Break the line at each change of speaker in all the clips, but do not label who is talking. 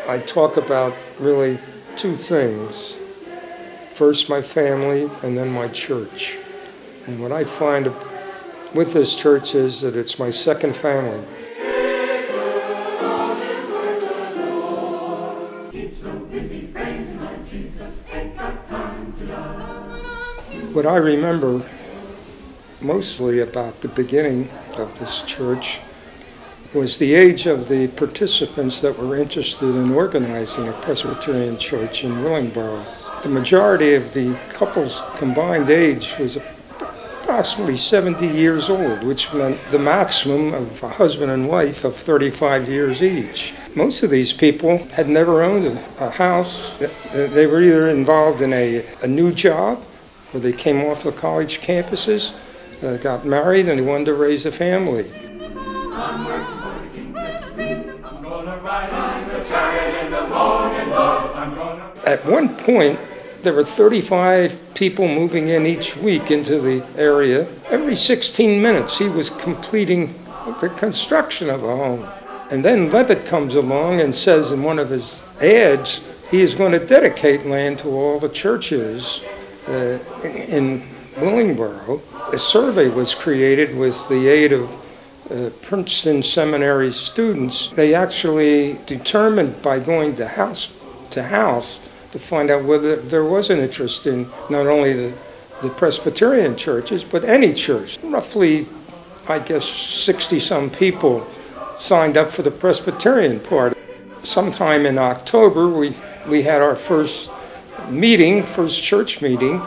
I talk about really two things. First, my family, and then my church. And what I find with this church is that it's my second family. What I remember mostly about the beginning of this church was the age of the participants that were interested in organizing a Presbyterian church in Willingboro. The majority of the couple's combined age was approximately 70 years old, which meant the maximum of a husband and wife of 35 years each. Most of these people had never owned a house. They were either involved in a new job, or they came off the college campuses, got married, and they wanted to raise a family. At one point, there were 35 people moving in each week into the area. Every 16 minutes, he was completing the construction of a home. And then Levitt comes along and says in one of his ads, he is going to dedicate land to all the churches in Willingboro. A survey was created with the aid of Princeton Seminary students. They actually determined by going to house to find out whether there was an interest in not only the Presbyterian churches, but any church. Roughly, I guess, 60-some people signed up for the Presbyterian part. Sometime in October, we had our first church meeting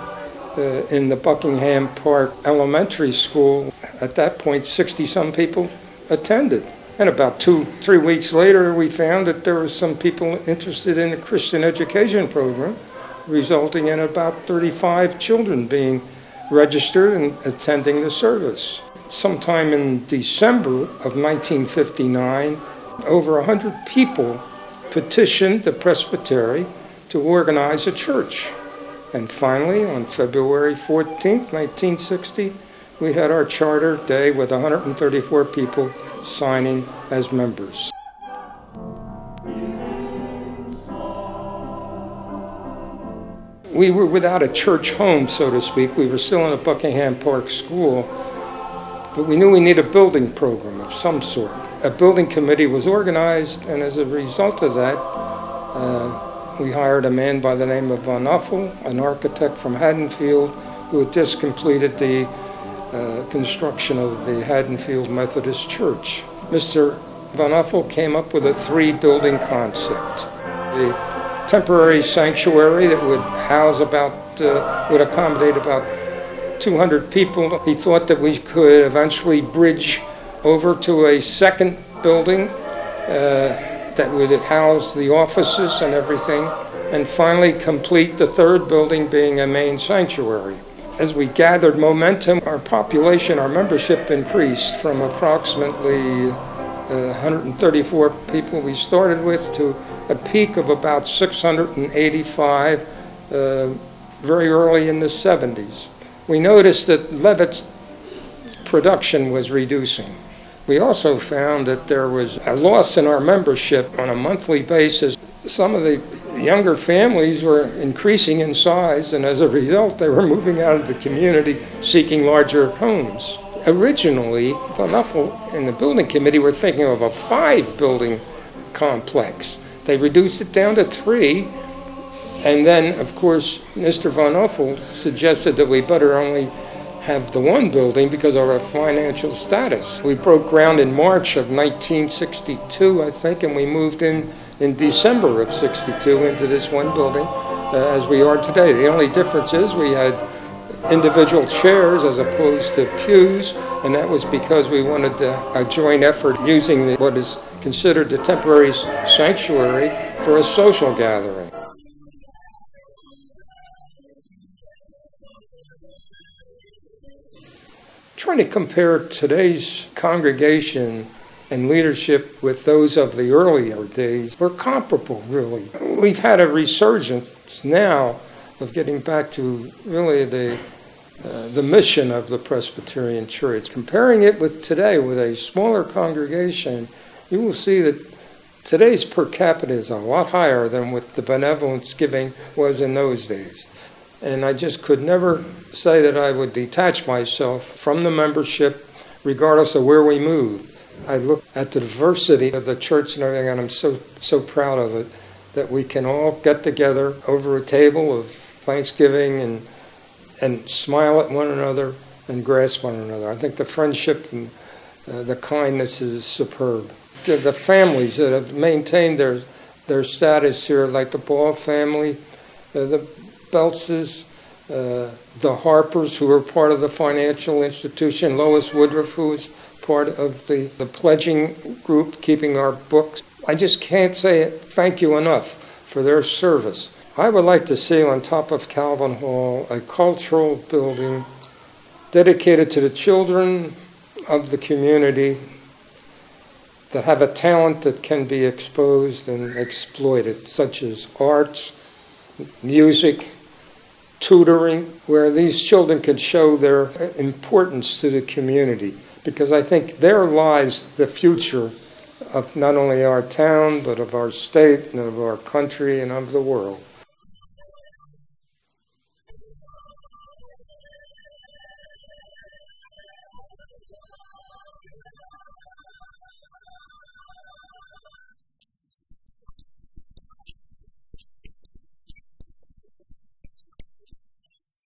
in the Buckingham Park Elementary School. At that point, 60-some people attended. And about 2-3 weeks later, we found that there were some people interested in the Christian education program, resulting in about 35 children being registered and attending the service. Sometime in December of 1959, over 100 people petitioned the presbytery to organize a church. And finally, on February 14th, 1960, we had our charter day with 134 people signing as members. We were without a church home, so to speak. We were still in a Buckingham Park school, but we knew we needed a building program of some sort. A building committee was organized, and as a result of that, we hired a man by the name of Van Uffel, an architect from Haddonfield, who had just completed the construction of the Haddonfield Methodist Church. Mr. Van Uffel came up with a 3-building concept. A temporary sanctuary that would house would accommodate about 200 people. He thought that we could eventually bridge over to a second building that would house the offices and everything, and finally complete the 3rd building being a main sanctuary. As we gathered momentum, our population, our membership increased from approximately 134 people we started with to a peak of about 685 very early in the 70s. We noticed that Levitt's production was reducing. We also found that there was a loss in our membership on a monthly basis. Some of the younger families were increasing in size, and as a result, they were moving out of the community seeking larger homes. Originally, Van Uffel and the building committee were thinking of a 5-building complex. They reduced it down to 3, and then, of course, Mr. Van Uffel suggested that we better only have the 1 building because of our financial status. We broke ground in March of 1962, I think, and we moved in December of 62 into this 1 building as we are today. The only difference is we had individual chairs as opposed to pews, and that was because we wanted a joint effort using what is considered the temporary sanctuary for a social gathering. Trying to compare today's congregation and leadership with those of the earlier days, we're comparable, really. We've had a resurgence now of getting back to really the mission of the Presbyterian Church. Comparing it with today, with a smaller congregation, you will see that today's per capita is a lot higher than what the benevolence giving was in those days. And I just could never say that I would detach myself from the membership, regardless of where we moved. I look at the diversity of the church and everything, and I'm so proud of it, that we can all get together over a table of Thanksgiving and smile at one another and grasp one another. I think the friendship and the kindness is superb. The families that have maintained their status here, like the Ball family, the Beltzes, the Harpers, who are part of the financial institution, Lois Woodruff, who is part of the pledging group, keeping our books. I just can't say thank you enough for their service. I would like to see on top of Calvin Hall a cultural building dedicated to the children of the community that have a talent that can be exposed and exploited, such as arts, music, tutoring, where these children can show their importance to the community, because I think there lies the future of not only our town, but of our state and of our country and of the world.